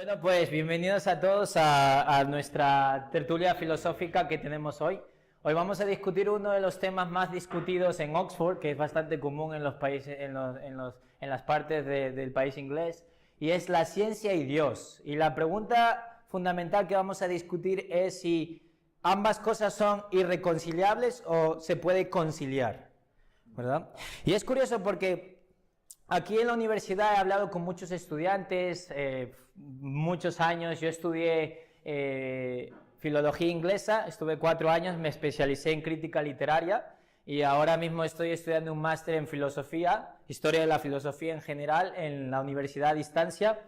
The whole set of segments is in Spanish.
Bueno, pues bienvenidos a todos a nuestra tertulia filosófica que tenemos hoy. Hoy vamos a discutir uno de los temas más discutidos en Oxford, que es bastante común en los países, en las partes del país inglés, y es la ciencia y Dios. Y la pregunta fundamental que vamos a discutir es si ambas cosas son irreconciliables o se puede conciliar, ¿verdad? Y es curioso porque aquí en la universidad he hablado con muchos estudiantes, muchos años. Yo estudié filología inglesa, estuve 4 años, me especialicé en crítica literaria y ahora mismo estoy estudiando un máster en filosofía, historia de la filosofía en general, en la universidad a distancia.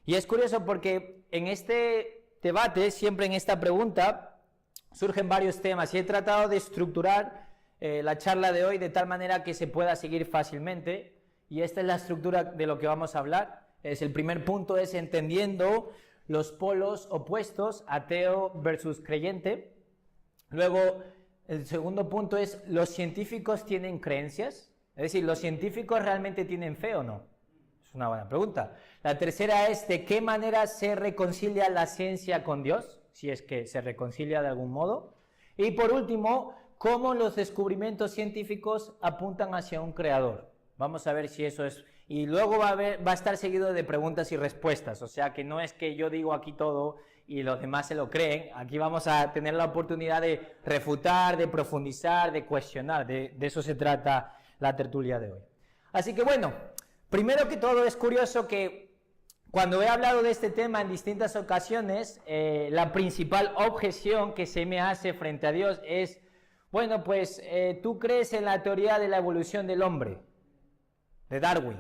Y es curioso porque en este debate, siempre en esta pregunta, surgen varios temas y he tratado de estructurar la charla de hoy de tal manera que se pueda seguir fácilmente. Y esta es la estructura de lo que vamos a hablar. El primer punto es entendiendo los polos opuestos, ateo versus creyente. Luego, el segundo punto es, ¿los científicos tienen creencias? Es decir, ¿los científicos realmente tienen fe o no? Es una buena pregunta. La tercera es, ¿de qué manera se reconcilia la ciencia con Dios? Si es que se reconcilia de algún modo. Y por último, ¿cómo los descubrimientos científicos apuntan hacia un creador? Vamos a ver si eso es... Y luego va a estar seguido de preguntas y respuestas, o sea que no es que yo digo aquí todo y los demás se lo creen. Aquí vamos a tener la oportunidad de refutar, de profundizar, de cuestionar. De eso se trata la tertulia de hoy. Así que bueno, primero que todo es curioso que cuando he hablado de este tema en distintas ocasiones, la principal objeción que se me hace frente a Dios es, bueno, pues tú crees en la teoría de la evolución del hombre, de Darwin,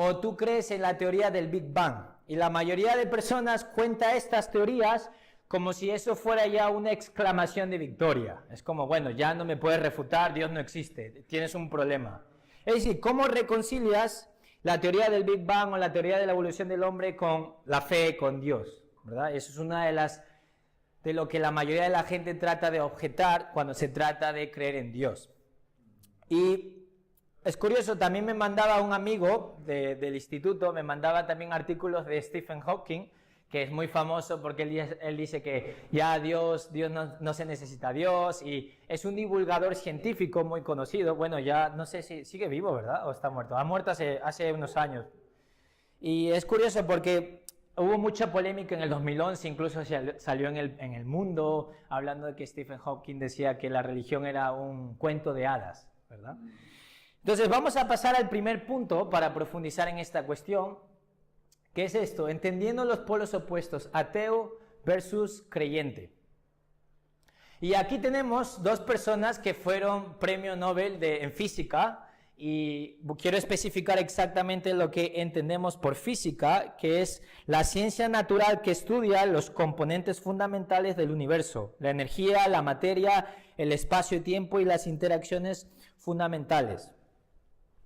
o tú crees en la teoría del Big Bang, y la mayoría de personas cuenta estas teorías como si eso fuera ya una exclamación de victoria. Es como, bueno, ya no me puedes refutar, Dios no existe, tienes un problema. Es decir, ¿cómo reconcilias la teoría del Big Bang o la teoría de la evolución del hombre con la fe, con Dios? ¿Verdad? Eso es una de lo que la mayoría de la gente trata de objetar cuando se trata de creer en Dios. Y es curioso, también me mandaba un amigo del instituto, me mandaba también artículos de Stephen Hawking, que es muy famoso porque él dice que ya Dios no se necesita a Dios, y es un divulgador científico muy conocido. Bueno, ya no sé si sigue vivo, ¿verdad? O está muerto. Ha muerto hace unos años. Y es curioso porque hubo mucha polémica en el 2011, incluso salió en el Mundo, hablando de que Stephen Hawking decía que la religión era un cuento de hadas, ¿verdad? Entonces vamos a pasar al primer punto para profundizar en esta cuestión, que es esto, entendiendo los polos opuestos, ateo versus creyente. Y aquí tenemos 2 personas que fueron premio Nobel en física, y quiero especificar exactamente lo que entendemos por física, que es la ciencia natural que estudia los componentes fundamentales del universo, la energía, la materia, el espacio-tiempo y las interacciones fundamentales.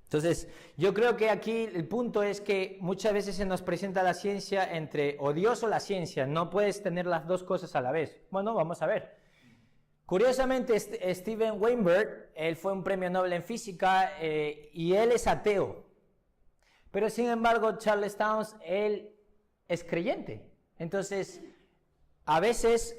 Entonces, yo creo que aquí el punto es que muchas veces se nos presenta la ciencia entre o Dios o la ciencia, no puedes tener las dos cosas a la vez. Bueno, vamos a ver. Curiosamente, Steven Weinberg, él fue un premio Nobel en física y él es ateo. Pero sin embargo, Charles Townes, él es creyente. Entonces, a veces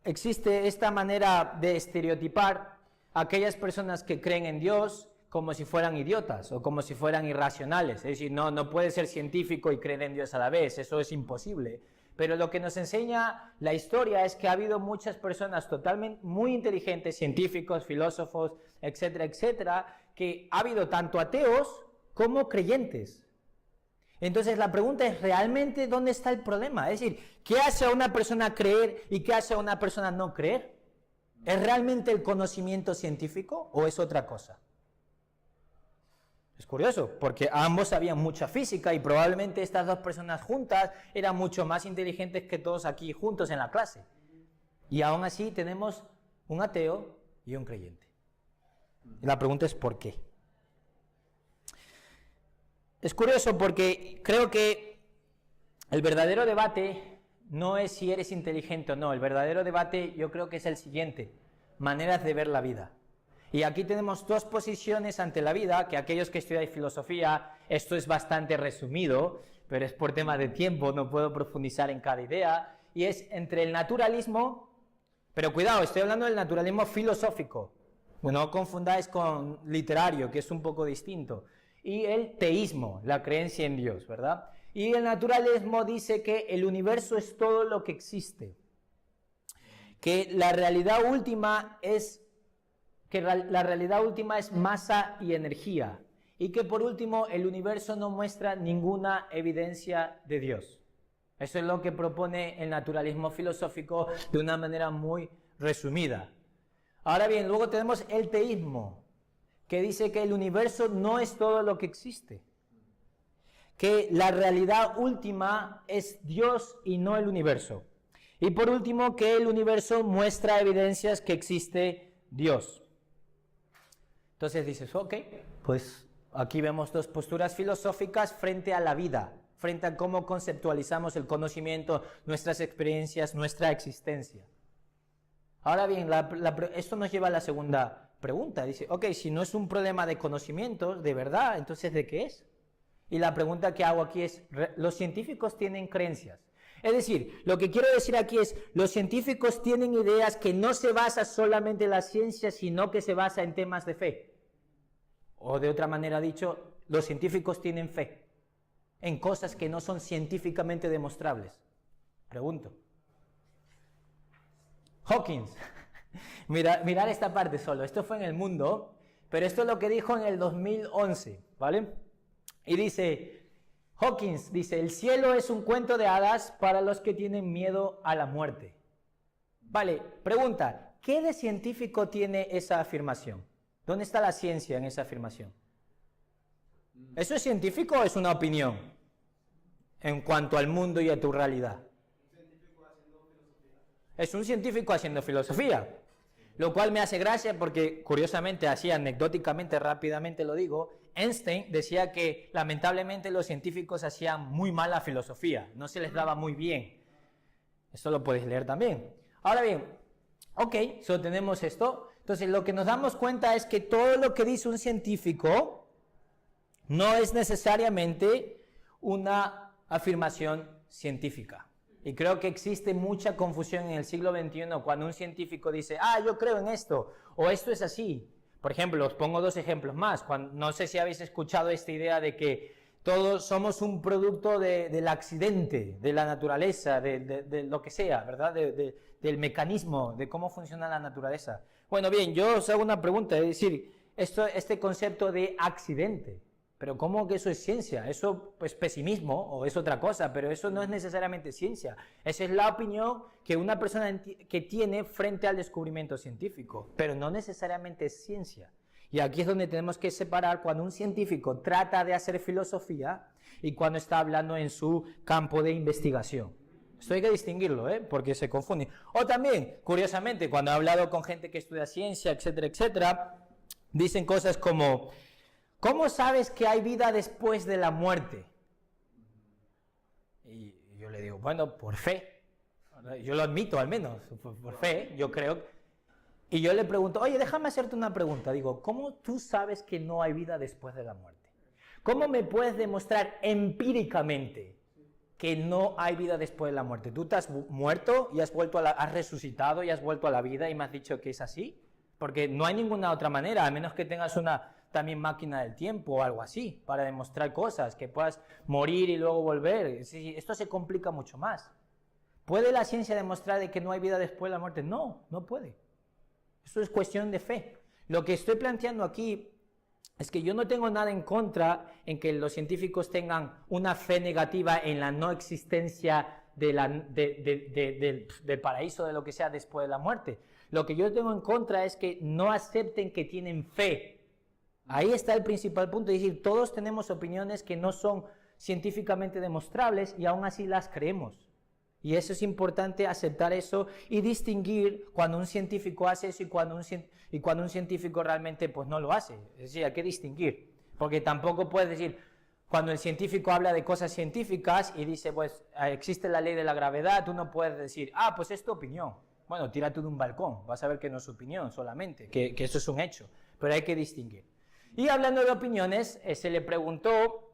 existe esta manera de estereotipar a aquellas personas que creen en Dios como si fueran idiotas o como si fueran irracionales. Es decir, no puede ser científico y creer en Dios a la vez, eso es imposible. Pero lo que nos enseña la historia es que ha habido muchas personas totalmente muy inteligentes, científicos, filósofos, etcétera, etcétera, que ha habido tanto ateos como creyentes. Entonces la pregunta es, ¿realmente dónde está el problema? Es decir, ¿qué hace a una persona creer y qué hace a una persona no creer? ¿Es realmente el conocimiento científico o es otra cosa? Es curioso, porque ambos sabían mucha física y probablemente estas 2 personas juntas eran mucho más inteligentes que todos aquí juntos en la clase. Y aún así tenemos un ateo y un creyente. Y la pregunta es ¿por qué? Es curioso porque creo que el verdadero debate no es si eres inteligente o no. El verdadero debate yo creo que es el siguiente: maneras de ver la vida. Y aquí tenemos dos posiciones ante la vida, que aquellos que estudiáis filosofía, esto es bastante resumido, pero es por tema de tiempo, no puedo profundizar en cada idea, y es entre el naturalismo, pero cuidado, estoy hablando del naturalismo filosófico, no confundáis con literario, que es un poco distinto, y el teísmo, la creencia en Dios, ¿verdad? Y el naturalismo dice que el universo es todo lo que existe, que la realidad última es masa y energía, y que por último el universo no muestra ninguna evidencia de Dios. Eso es lo que propone el naturalismo filosófico de una manera muy resumida. Ahora bien, luego tenemos el teísmo, que dice que el universo no es todo lo que existe, que la realidad última es Dios y no el universo. Y por último, que el universo muestra evidencias que existe Dios. Entonces dices, ok, pues aquí vemos dos posturas filosóficas frente a la vida, frente a cómo conceptualizamos el conocimiento, nuestras experiencias, nuestra existencia. Ahora bien, esto nos lleva a la segunda pregunta. Dice, ok, si no es un problema de conocimientos, de verdad, entonces ¿de qué es? Y la pregunta que hago aquí es, ¿los científicos tienen creencias? Es decir, lo que quiero decir aquí es, los científicos tienen ideas que no se basan solamente en la ciencia, sino que se basan en temas de fe. O de otra manera dicho, los científicos tienen fe en cosas que no son científicamente demostrables. Pregunto. Hawkins. Mirad esta parte solo. Esto fue en El Mundo, pero esto es lo que dijo en el 2011, ¿vale? Y dice... Hawkins dice, el cielo es un cuento de hadas para los que tienen miedo a la muerte. Vale, pregunta, ¿qué de científico tiene esa afirmación? ¿Dónde está la ciencia en esa afirmación? ¿Eso es científico o es una opinión en cuanto al mundo y a tu realidad? Es un científico haciendo filosofía, lo cual me hace gracia porque, curiosamente, así anecdóticamente, rápidamente lo digo, Einstein decía que lamentablemente los científicos hacían muy mala filosofía, no se les daba muy bien. Esto lo podéis leer también. Ahora bien, ok, solo tenemos esto. Entonces lo que nos damos cuenta es que todo lo que dice un científico no es necesariamente una afirmación científica. Y creo que existe mucha confusión en el siglo XXI cuando un científico dice, yo creo en esto, o esto es así. Por ejemplo, os pongo dos ejemplos más. No sé si habéis escuchado esta idea de que todos somos un producto del accidente, de la naturaleza, de lo que sea, ¿verdad? Del mecanismo, de cómo funciona la naturaleza. Bueno, bien, yo os hago una pregunta, es decir, este concepto de accidente, pero ¿cómo que eso es ciencia? Eso es pesimismo o es otra cosa, pero eso no es necesariamente ciencia. Esa es la opinión que una persona que tiene frente al descubrimiento científico, pero no necesariamente es ciencia. Y aquí es donde tenemos que separar cuando un científico trata de hacer filosofía y cuando está hablando en su campo de investigación. Esto hay que distinguirlo, porque se confunde. O también, curiosamente, cuando he hablado con gente que estudia ciencia, etcétera, etcétera, dicen cosas como, ¿cómo sabes que hay vida después de la muerte? Y yo le digo, bueno, por fe. Yo lo admito al menos, por fe, yo creo. Y yo le pregunto, oye, déjame hacerte una pregunta. Digo, ¿cómo tú sabes que no hay vida después de la muerte? ¿Cómo me puedes demostrar empíricamente que no hay vida después de la muerte? ¿Tú te has muerto y has resucitado y has vuelto a la vida y me has dicho que es así? Porque no hay ninguna otra manera, a menos que tengas una también máquina del tiempo o algo así, para demostrar cosas, que puedas morir y luego volver. Esto se complica mucho más. ¿Puede la ciencia demostrar de que no hay vida después de la muerte? No, no puede. Eso es cuestión de fe. Lo que estoy planteando aquí es que yo no tengo nada en contra en que los científicos tengan una fe negativa en la no existencia del paraíso, de lo que sea después de la muerte. Lo que yo tengo en contra es que no acepten que tienen fe. Ahí está el principal punto, es decir, todos tenemos opiniones que no son científicamente demostrables y aún así las creemos. Y eso es importante, aceptar eso y distinguir cuando un científico hace eso y cuando un científico realmente pues no lo hace. Es decir, hay que distinguir, porque tampoco puedes decir, cuando el científico habla de cosas científicas y dice, pues existe la ley de la gravedad, tú no puedes decir, pues es tu opinión. Bueno, tírate de un balcón, vas a ver que no es su opinión solamente, que eso es un hecho, pero hay que distinguir. Y hablando de opiniones, se le preguntó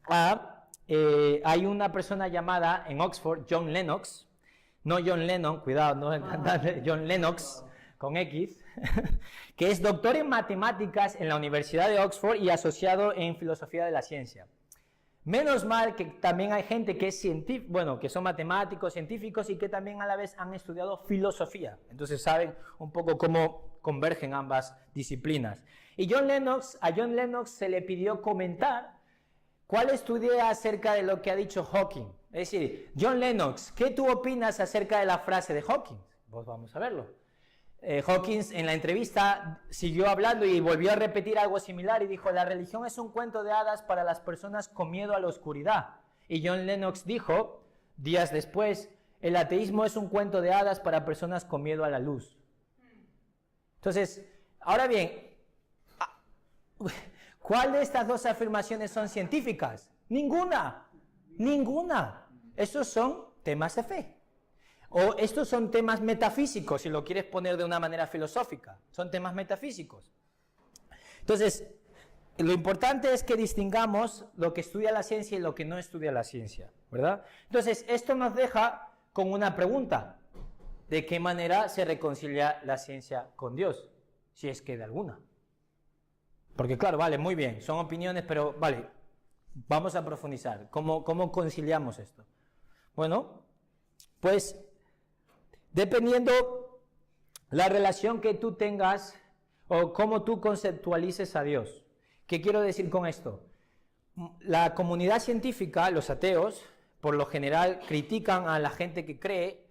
hay una persona llamada en Oxford, John Lennox, no John Lennon, cuidado, no el cantante, John Lennox, con X, que es doctor en matemáticas en la Universidad de Oxford y asociado en filosofía de la ciencia. Menos mal que también hay gente que es científico, bueno, que son matemáticos, científicos y que también a la vez han estudiado filosofía. Entonces saben un poco cómo convergen ambas disciplinas. Y a John Lennox se le pidió comentar cuál es tu idea acerca de lo que ha dicho Hawking. Es decir, John Lennox, ¿qué tú opinas acerca de la frase de Hawking? Pues vamos a verlo. Hawking en la entrevista siguió hablando y volvió a repetir algo similar y dijo: la religión es un cuento de hadas para las personas con miedo a la oscuridad. Y John Lennox dijo, días después, el ateísmo es un cuento de hadas para personas con miedo a la luz. Entonces, ahora bien, ¿cuál de estas dos afirmaciones son científicas? Ninguna, ninguna. Estos son temas de fe. O estos son temas metafísicos, si lo quieres poner de una manera filosófica. Son temas metafísicos. Entonces, lo importante es que distingamos lo que estudia la ciencia y lo que no estudia la ciencia, ¿verdad? Entonces, esto nos deja con una pregunta. ¿De qué manera se reconcilia la ciencia con Dios? Si es que de alguna. Porque claro, vale, muy bien, son opiniones, pero vale, vamos a profundizar. ¿Cómo conciliamos esto? Bueno, pues dependiendo la relación que tú tengas o cómo tú conceptualices a Dios. ¿Qué quiero decir con esto? La comunidad científica, los ateos, por lo general critican a la gente que cree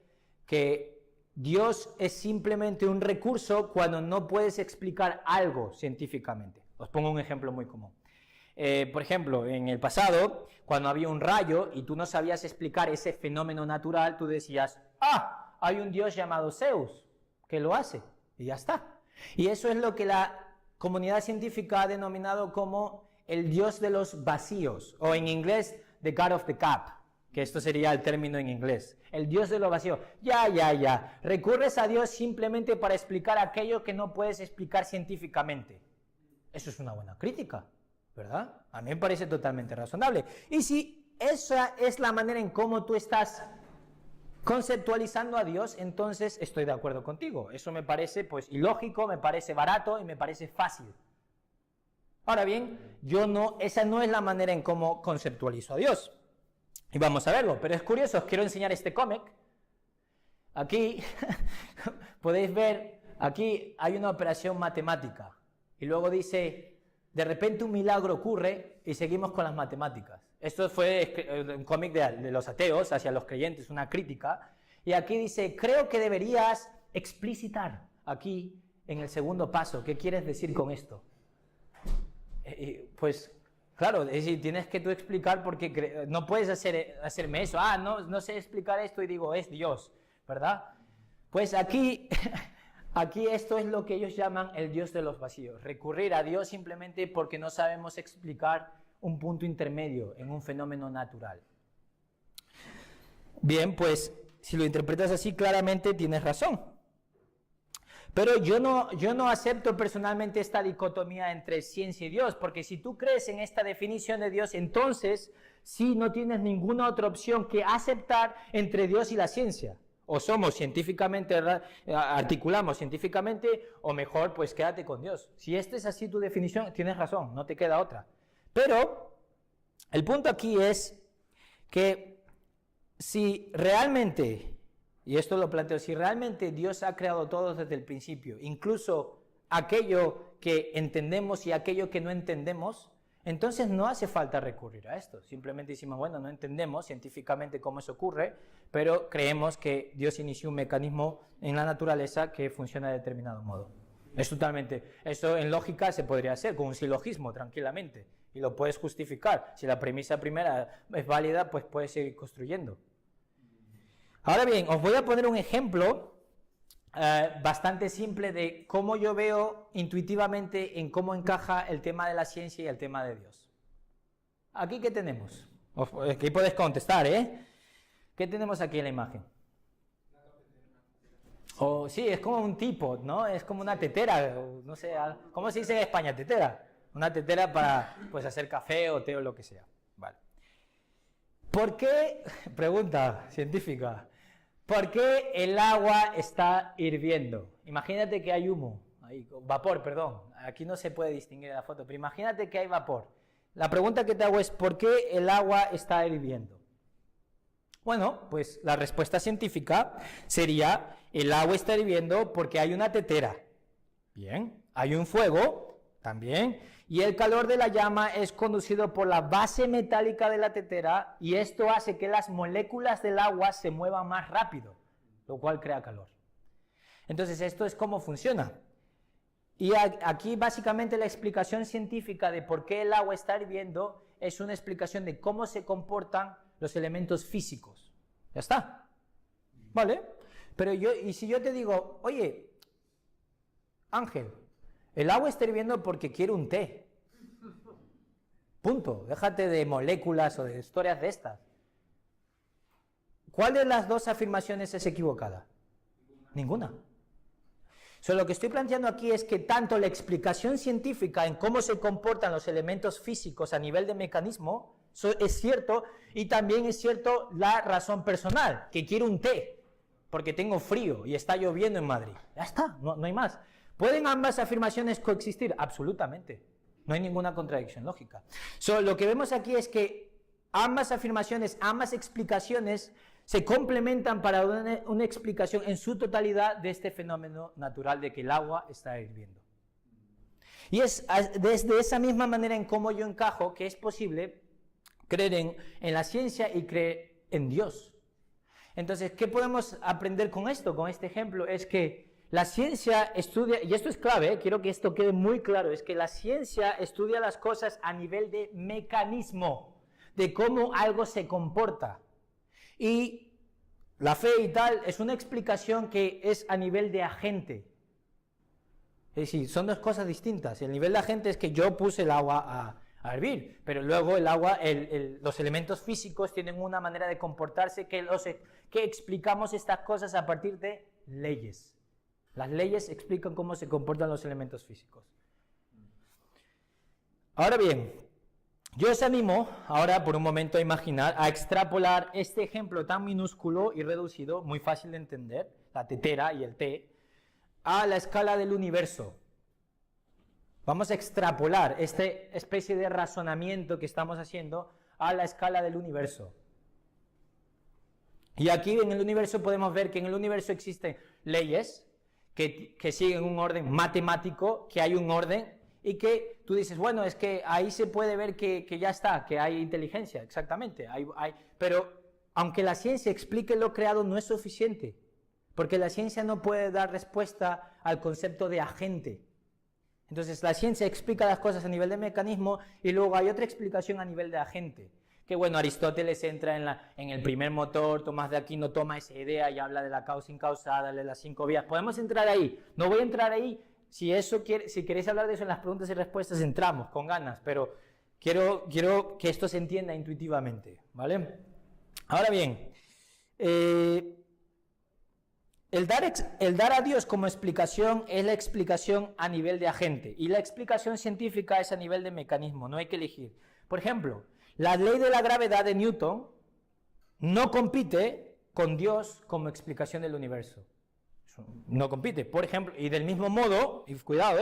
que Dios es simplemente un recurso cuando no puedes explicar algo científicamente. Os pongo un ejemplo muy común. Por ejemplo, en el pasado, cuando había un rayo y tú no sabías explicar ese fenómeno natural, tú decías: hay un Dios llamado Zeus que lo hace, y ya está. Y eso es lo que la comunidad científica ha denominado como el Dios de los vacíos, o en inglés, the God of the Gap, que esto sería el término en inglés, el Dios de los vacíos. Ya, recurres a Dios simplemente para explicar aquello que no puedes explicar científicamente. Eso es una buena crítica, ¿verdad? A mí me parece totalmente razonable. Y si esa es la manera en cómo tú estás conceptualizando a Dios, entonces estoy de acuerdo contigo. Eso me parece pues ilógico, me parece barato y me parece fácil. Ahora bien, esa no es la manera en cómo conceptualizo a Dios. Y vamos a verlo, pero es curioso, os quiero enseñar este cómic. Aquí podéis ver, aquí hay una operación matemática. Y luego dice, de repente un milagro ocurre y seguimos con las matemáticas. Esto fue un cómic de los ateos hacia los creyentes, una crítica. Y aquí dice, creo que deberías explicitar aquí en el segundo paso. ¿Qué quieres decir con esto? Pues claro, es decir, tienes que tú explicar porque no puedes hacerme eso. No sé explicar esto y digo, es Dios, ¿verdad? Pues aquí esto es lo que ellos llaman el Dios de los vacíos. Recurrir a Dios simplemente porque no sabemos explicar un punto intermedio en un fenómeno natural. Bien, pues si lo interpretas así, claramente tienes razón. Pero yo no acepto personalmente esta dicotomía entre ciencia y Dios, porque si tú crees en esta definición de Dios, entonces sí no tienes ninguna otra opción que aceptar entre Dios y la ciencia. O somos científicamente, articulamos científicamente, o mejor, pues quédate con Dios. Si esta es así tu definición, tienes razón, no te queda otra. Pero el punto aquí es que si realmente, y esto lo planteo, si realmente Dios ha creado todo desde el principio, incluso aquello que entendemos y aquello que no entendemos, entonces no hace falta recurrir a esto. Simplemente decimos, bueno, no entendemos científicamente cómo eso ocurre, pero creemos que Dios inició un mecanismo en la naturaleza que funciona de determinado modo. Es totalmente, eso en lógica se podría hacer con un silogismo tranquilamente y lo puedes justificar. Si la premisa primera es válida, pues puedes seguir construyendo. Ahora bien, os voy a poner un ejemplo bastante simple de cómo yo veo intuitivamente en cómo encaja el tema de la ciencia y el tema de Dios. ¿Aquí qué tenemos? Aquí podéis contestar, ¿eh? ¿Qué tenemos aquí en la imagen? O sí, es como un tipo, ¿no? Es como una tetera, o no sé, ¿cómo se dice en España? Tetera. Una tetera para pues hacer café o té o lo que sea. Vale. ¿Por qué, pregunta científica, por qué el agua está hirviendo? Imagínate que hay humo, vapor, perdón. Aquí no se puede distinguir en la foto, pero imagínate que hay vapor. La pregunta que te hago es, ¿por qué el agua está hirviendo? Bueno, pues la respuesta científica sería, el agua está hirviendo porque hay una tetera. Bien, hay un fuego, también, y el calor de la llama es conducido por la base metálica de la tetera y esto hace que las moléculas del agua se muevan más rápido, lo cual crea calor. Entonces, esto es cómo funciona. Y aquí básicamente la explicación científica de por qué el agua está hirviendo es una explicación de cómo se comportan los elementos físicos. Ya está. ¿Vale? Pero y si yo te digo, oye, Ángel, el agua está hirviendo porque quiere un té. Punto. Déjate de moléculas o de historias de estas. ¿Cuál de las dos afirmaciones es equivocada? Ninguna. Lo que estoy planteando aquí es que tanto la explicación científica en cómo se comportan los elementos físicos a nivel de mecanismo es cierto, y también es cierto la razón personal, que quiero un té, porque tengo frío y está lloviendo en Madrid. Ya está, no hay más. ¿Pueden ambas afirmaciones coexistir? Absolutamente. No hay ninguna contradicción lógica. Lo que vemos aquí es que ambas afirmaciones, ambas explicaciones se complementan para una explicación en su totalidad de este fenómeno natural de que el agua está hirviendo. Y es desde esa misma manera en cómo yo encajo que es posible creer en la ciencia y creer en Dios. Entonces, ¿qué podemos aprender con esto, con este ejemplo? Es que la ciencia estudia, y esto es clave, quiero que esto quede muy claro, es que la ciencia estudia las cosas a nivel de mecanismo, de cómo algo se comporta. Y la fe y tal es una explicación que es a nivel de agente. Es decir, son dos cosas distintas. El nivel de agente es que yo puse el agua a hervir, pero luego el agua, los elementos físicos tienen una manera de comportarse que explicamos estas cosas a partir de leyes. Las leyes explican cómo se comportan los elementos físicos. Ahora bien, yo os animo ahora por un momento a imaginar, a extrapolar este ejemplo tan minúsculo y reducido, muy fácil de entender, la tetera y el té, a la escala del universo. Vamos a extrapolar esta especie de razonamiento que estamos haciendo a la escala del universo. Y aquí en el universo podemos ver que en el universo existen leyes que siguen un orden matemático, que hay un orden y que tú dices, bueno, es que ahí se puede ver que ya está, que hay inteligencia, exactamente. Pero aunque la ciencia explique lo creado, no es suficiente, porque la ciencia no puede dar respuesta al concepto de agente. Entonces la ciencia explica las cosas a nivel de mecanismo y luego hay otra explicación a nivel de agente. Que bueno, Aristóteles entra en el primer motor, Tomás de Aquino toma esa idea y habla de la causa incausada, de las 5 vías. Podemos entrar ahí, no voy a entrar ahí, si queréis hablar de eso en las preguntas y respuestas entramos con ganas, pero quiero que esto se entienda intuitivamente, ¿vale? Ahora bien, el dar a Dios como explicación es la explicación a nivel de agente y la explicación científica es a nivel de mecanismo, no hay que elegir. Por ejemplo, la ley de la gravedad de Newton no compite con Dios como explicación del universo. No compite. Por ejemplo, y del mismo modo, y cuidado,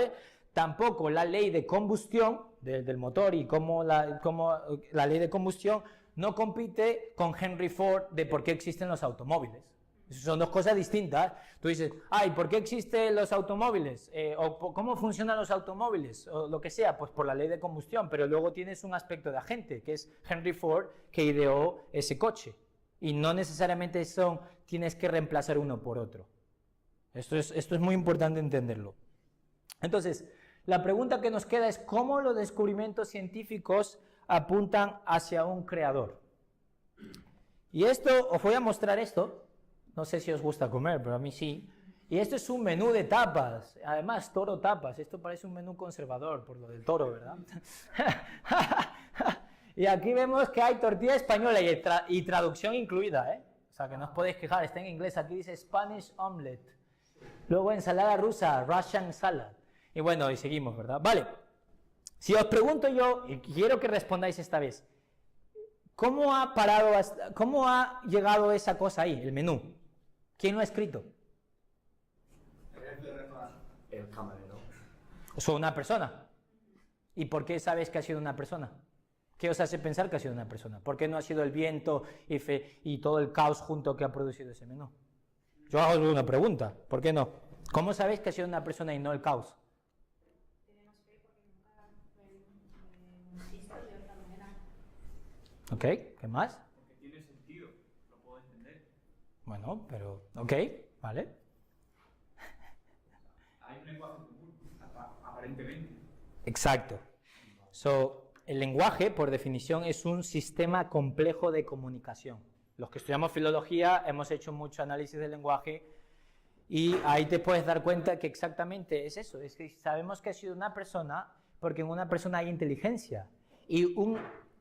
tampoco la ley de combustión del motor y como la ley de combustión no compite con Henry Ford de por qué existen los automóviles. Son dos cosas distintas. Tú dices, ¿por qué existen los automóviles? O ¿cómo funcionan los automóviles? O lo que sea, pues por la ley de combustión. Pero luego tienes un aspecto de agente, que es Henry Ford, que ideó ese coche. Y no necesariamente tienes que reemplazar uno por otro. Esto es muy importante entenderlo. Entonces, la pregunta que nos queda es ¿cómo los descubrimientos científicos apuntan hacia un creador? Y os voy a mostrar esto. No sé si os gusta comer, pero a mí sí. Y esto es un menú de tapas. Además, toro tapas. Esto parece un menú conservador, por lo del toro, ¿verdad? Y aquí vemos que hay tortilla española y traducción incluida, ¿eh? O sea, que no os podéis quejar. Está en inglés. Aquí dice Spanish omelette. Luego ensalada rusa, Russian salad. Y bueno, y seguimos, ¿verdad? Vale. Si os pregunto yo, y quiero que respondáis esta vez, ¿cómo ha llegado esa cosa ahí, el menú? ¿Quién lo ha escrito? El camarero. ¿Es una persona? ¿Y por qué sabes que ha sido una persona? ¿Qué os hace pensar que ha sido una persona? ¿Por qué no ha sido el viento y todo el caos junto que ha producido ese menú? Yo hago una pregunta, ¿por qué no? ¿Cómo sabéis que ha sido una persona y no el caos? Tenemos fe porque nunca visto de otra manera. ¿Ok? ¿Qué más? Porque tiene sentido, lo puedo entender. Bueno, pero... ¿Ok? ¿Vale? Hay un lenguaje común, aparentemente. Exacto. El lenguaje, por definición, es un sistema complejo de comunicación. Los que estudiamos filología hemos hecho mucho análisis del lenguaje y ahí te puedes dar cuenta que exactamente es eso. Es que sabemos que ha sido una persona porque en una persona hay inteligencia. Y un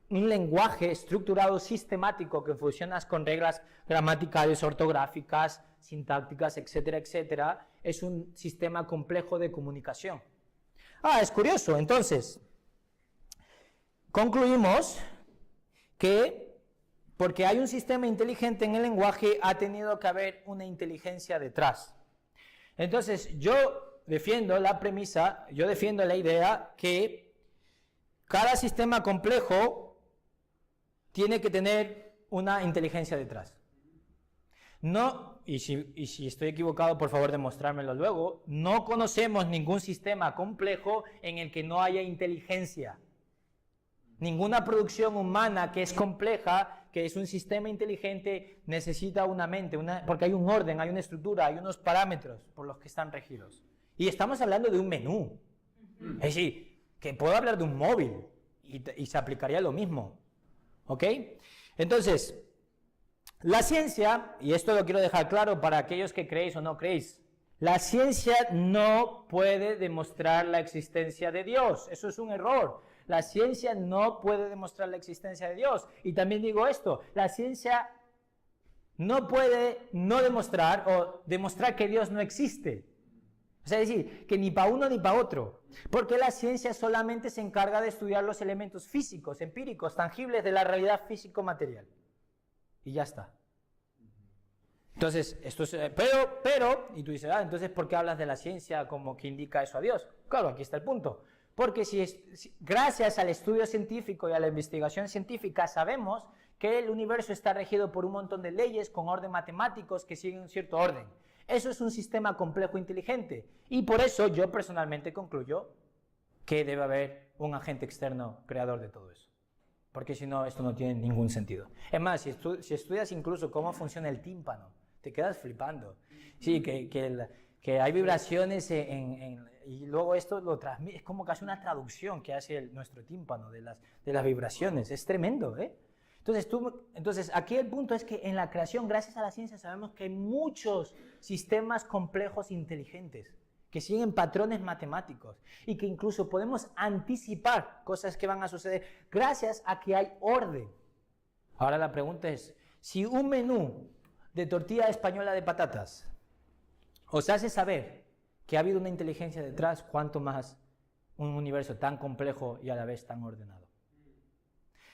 lenguaje estructurado, sistemático, que funciona con reglas gramaticales, ortográficas, sintácticas, etcétera, etcétera, es un sistema complejo de comunicación. Es curioso. Entonces, concluimos que porque hay un sistema inteligente en el lenguaje, ha tenido que haber una inteligencia detrás. Entonces, yo defiendo la premisa, yo defiendo la idea que cada sistema complejo tiene que tener una inteligencia detrás. No, y si estoy equivocado, por favor demostrármelo luego, no conocemos ningún sistema complejo en el que no haya inteligencia. Ninguna producción humana que es compleja, que es un sistema inteligente, necesita una mente, porque hay un orden, hay una estructura, hay unos parámetros por los que están regidos. Y estamos hablando de un menú. Es decir, que puedo hablar de un móvil y se aplicaría lo mismo. ¿Ok? Entonces, la ciencia, y esto lo quiero dejar claro para aquellos que creéis o no creéis, la ciencia no puede demostrar la existencia de Dios. Eso es un error. La ciencia no puede demostrar la existencia de Dios. Y también digo esto, la ciencia no puede no demostrar o demostrar que Dios no existe. O sea, es decir, que ni para uno ni para otro. Porque la ciencia solamente se encarga de estudiar los elementos físicos, empíricos, tangibles de la realidad físico-material. Y ya está. Entonces, esto es, pero, y tú dices, entonces, ¿por qué hablas de la ciencia como que indica eso a Dios? Claro, aquí está el punto. Porque gracias al estudio científico y a la investigación científica sabemos que el universo está regido por un montón de leyes con orden matemáticos que siguen un cierto orden. Eso es un sistema complejo inteligente. Y por eso yo personalmente concluyo que debe haber un agente externo creador de todo eso. Porque si no, esto no tiene ningún sentido. Es más, si estudias incluso cómo funciona el tímpano, te quedas flipando. Sí, que hay vibraciones y luego esto lo transmite, es como casi una traducción que hace nuestro tímpano de las vibraciones. Es tremendo, ¿eh? Entonces, aquí el punto es que en la creación, gracias a la ciencia, sabemos que hay muchos sistemas complejos inteligentes que siguen patrones matemáticos y que incluso podemos anticipar cosas que van a suceder gracias a que hay orden. Ahora la pregunta es, si un menú de tortilla española de patatas os hace saber que ha habido una inteligencia detrás, cuánto más un universo tan complejo y a la vez tan ordenado.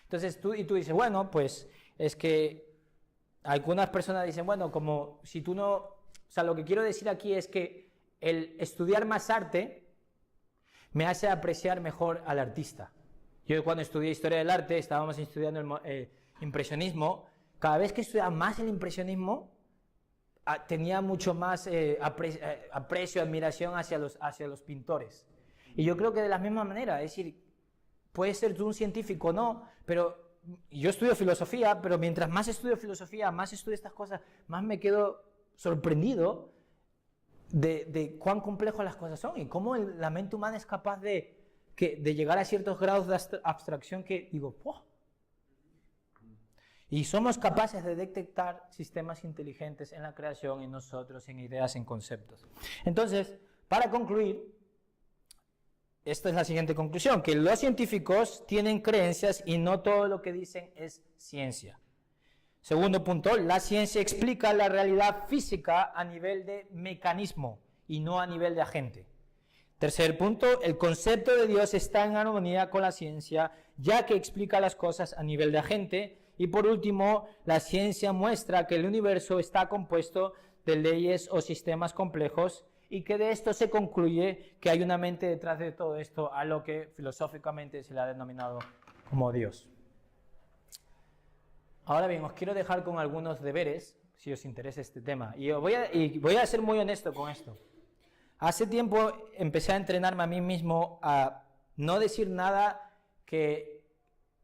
Entonces tú dices, bueno, pues es que algunas personas dicen, bueno, como si tú no... O sea, lo que quiero decir aquí es que el estudiar más arte me hace apreciar mejor al artista. Yo cuando estudié Historia del Arte, estábamos estudiando el impresionismo, cada vez que estudiaba más el impresionismo, tenía mucho más aprecio, admiración hacia los pintores. Y yo creo que de la misma manera, es decir, puedes ser tú un científico o no, pero yo estudio filosofía, pero mientras más estudio filosofía, más estudio estas cosas, más me quedo sorprendido de cuán complejas las cosas son y cómo la mente humana es capaz de llegar a ciertos grados de abstracción que digo, ¡wow! Y somos capaces de detectar sistemas inteligentes en la creación, en nosotros, en ideas, en conceptos. Entonces, para concluir, esta es la siguiente conclusión, que los científicos tienen creencias y no todo lo que dicen es ciencia. Segundo punto, la ciencia explica la realidad física a nivel de mecanismo y no a nivel de agente. Tercer punto, el concepto de Dios está en armonía con la ciencia, ya que explica las cosas a nivel de agente. Y por último, la ciencia muestra que el universo está compuesto de leyes o sistemas complejos y que de esto se concluye que hay una mente detrás de todo esto, a lo que filosóficamente se le ha denominado como Dios. Ahora bien, os quiero dejar con algunos deberes, si os interesa este tema. Y voy a ser muy honesto con esto. Hace tiempo empecé a entrenarme a mí mismo a no decir nada que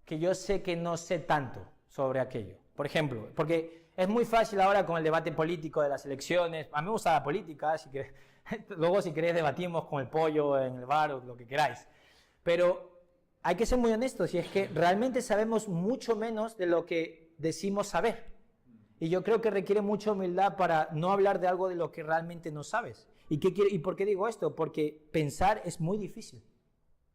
yo sé que no sé tanto sobre aquello. Por ejemplo, porque es muy fácil ahora con el debate político de las elecciones. A mí me gusta la política, así que luego si queréis debatimos con el pollo en el bar o lo que queráis. Pero hay que ser muy honestos y es que realmente sabemos mucho menos de lo que decimos saber. Y yo creo que requiere mucha humildad para no hablar de algo de lo que realmente no sabes. ¿Y por qué digo esto? Porque pensar es muy difícil.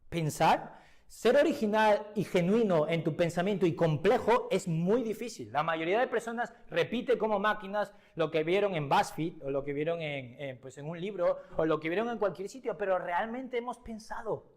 Pensar, ser original y genuino en tu pensamiento y complejo es muy difícil. La mayoría de personas repite como máquinas lo que vieron en BuzzFeed o lo que vieron en un libro o lo que vieron en cualquier sitio, pero realmente hemos pensado.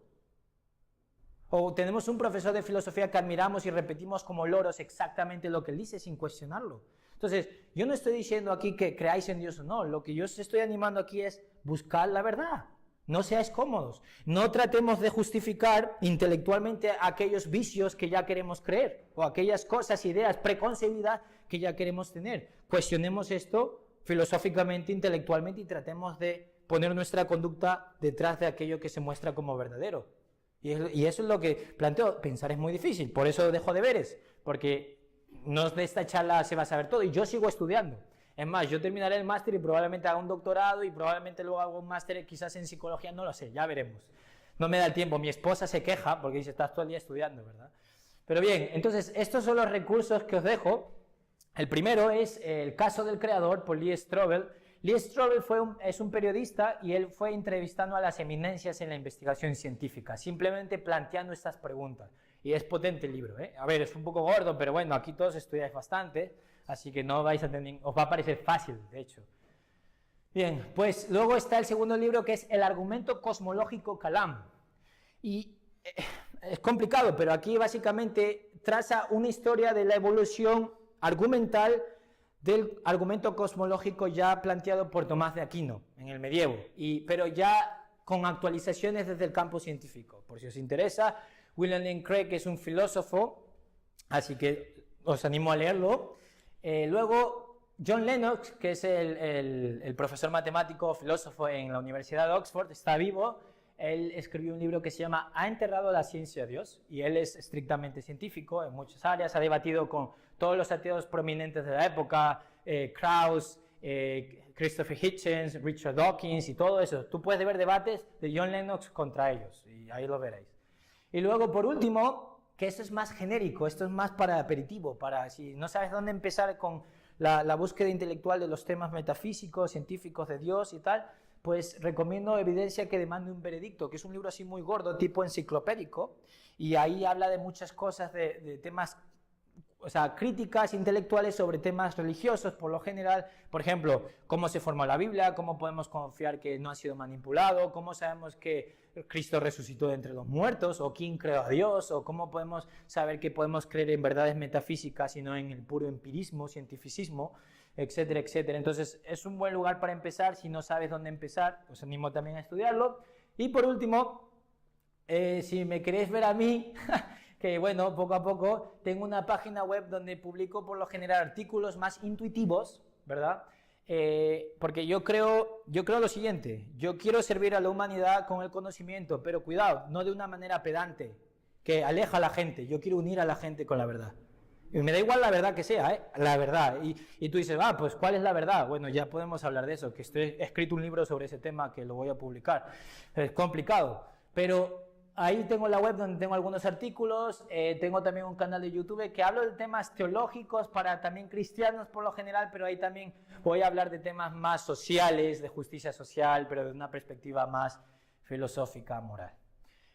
O tenemos un profesor de filosofía que admiramos y repetimos como loros exactamente lo que él dice sin cuestionarlo. Entonces, yo no estoy diciendo aquí que creáis en Dios o no. Lo que yo os estoy animando aquí es buscar la verdad. No seáis cómodos. No tratemos de justificar intelectualmente aquellos vicios que ya queremos creer o aquellas cosas, ideas preconcebidas que ya queremos tener. Cuestionemos esto filosóficamente, intelectualmente y tratemos de poner nuestra conducta detrás de aquello que se muestra como verdadero. Y eso es lo que planteo. Pensar es muy difícil. Por eso dejo deberes. Porque no de esta charla se va a saber todo. Y yo sigo estudiando. Es más, yo terminaré el máster y probablemente haga un doctorado y probablemente luego haga un máster quizás en psicología. No lo sé, ya veremos. No me da el tiempo. Mi esposa se queja porque dice, estás todo el día estudiando, ¿verdad? Pero bien, entonces estos son los recursos que os dejo. El primero es El caso del creador por Lee Strobel. Lee Strobel es un periodista y él fue entrevistando a las eminencias en la investigación científica, simplemente planteando estas preguntas. Y es potente el libro, ¿eh? A ver, es un poco gordo, pero bueno, aquí todos estudiáis bastante, así que no vais a tener, os va a parecer fácil, de hecho. Bien, pues luego está el segundo libro que es El argumento cosmológico Kalam. Y es complicado, pero aquí básicamente traza una historia de la evolución argumental del argumento cosmológico ya planteado por Tomás de Aquino en el medievo, pero ya con actualizaciones desde el campo científico. Por si os interesa, William Lane Craig es un filósofo, así que os animo a leerlo. Luego, John Lennox, que es el profesor matemático, filósofo en la Universidad de Oxford, está vivo. Él escribió un libro que se llama ¿Ha enterrado la ciencia a Dios? Y él es estrictamente científico en muchas áreas, ha debatido con todos los ateos prominentes de la época, Krauss, Christopher Hitchens, Richard Dawkins y todo eso. Tú puedes ver debates de John Lennox contra ellos y ahí lo veréis. Y luego, por último, que esto es más genérico, esto es más para aperitivo, para si no sabes dónde empezar con la búsqueda intelectual de los temas metafísicos, científicos de Dios y tal, pues recomiendo Evidencia que demande un veredicto, que es un libro así muy gordo, tipo enciclopédico, y ahí habla de muchas cosas, de temas, o sea, críticas intelectuales sobre temas religiosos, por lo general, por ejemplo, cómo se formó la Biblia, cómo podemos confiar que no ha sido manipulado, cómo sabemos que Cristo resucitó de entre los muertos, o quién creó a Dios, o cómo podemos saber que podemos creer en verdades metafísicas y no en el puro empirismo, cientificismo, etcétera, etcétera. Entonces, es un buen lugar para empezar. Si no sabes dónde empezar, os animo también a estudiarlo. Y por último, si me queréis ver a mí, que bueno, poco a poco, tengo una página web donde publico por lo general artículos más intuitivos, ¿verdad? Porque yo creo lo siguiente, yo quiero servir a la humanidad con el conocimiento, pero cuidado, no de una manera pedante, que aleja a la gente. Yo quiero unir a la gente con la verdad. Y me da igual la verdad que sea, la verdad. Y tú dices, pues ¿cuál es la verdad? Bueno, ya podemos hablar de eso, que he escrito un libro sobre ese tema que lo voy a publicar. Es complicado, pero ahí tengo la web donde tengo algunos artículos, tengo también un canal de YouTube que hablo de temas teológicos para también cristianos por lo general, pero ahí también voy a hablar de temas más sociales, de justicia social, pero de una perspectiva más filosófica, moral.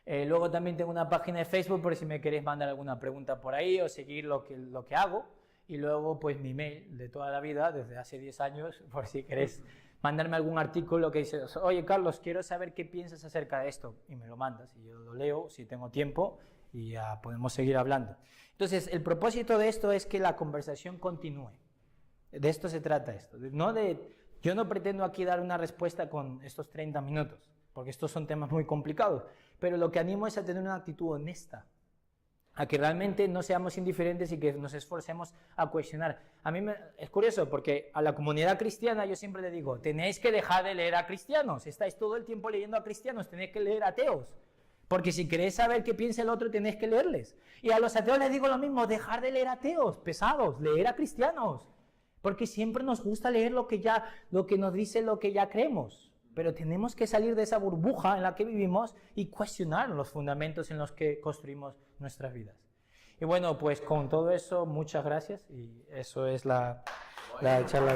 Luego también tengo una página de Facebook por si me queréis mandar alguna pregunta por ahí o seguir lo que hago. Y luego pues mi mail de toda la vida, desde hace 10 años, por si queréis mandarme algún artículo que dice, oye Carlos, quiero saber qué piensas acerca de esto, y me lo mandas, y yo lo leo si tengo tiempo, y ya podemos seguir hablando. Entonces, el propósito de esto es que la conversación continúe. De esto se trata esto. Yo no pretendo aquí dar una respuesta con estos 30 minutos, porque estos son temas muy complicados, pero lo que animo es a tener una actitud honesta, a que realmente no seamos indiferentes y que nos esforcemos a cuestionar. Es curioso porque a la comunidad cristiana yo siempre le digo, tenéis que dejar de leer a cristianos, estáis todo el tiempo leyendo a cristianos, tenéis que leer a ateos, porque si queréis saber qué piensa el otro tenéis que leerles. Y a los ateos les digo lo mismo, dejar de leer a ateos, pesados, leer a cristianos, porque siempre nos gusta leer lo que nos dice lo que ya creemos, pero tenemos que salir de esa burbuja en la que vivimos y cuestionar los fundamentos en los que construimos nuestras vidas. Y bueno, pues con todo eso, muchas gracias y eso es la charla.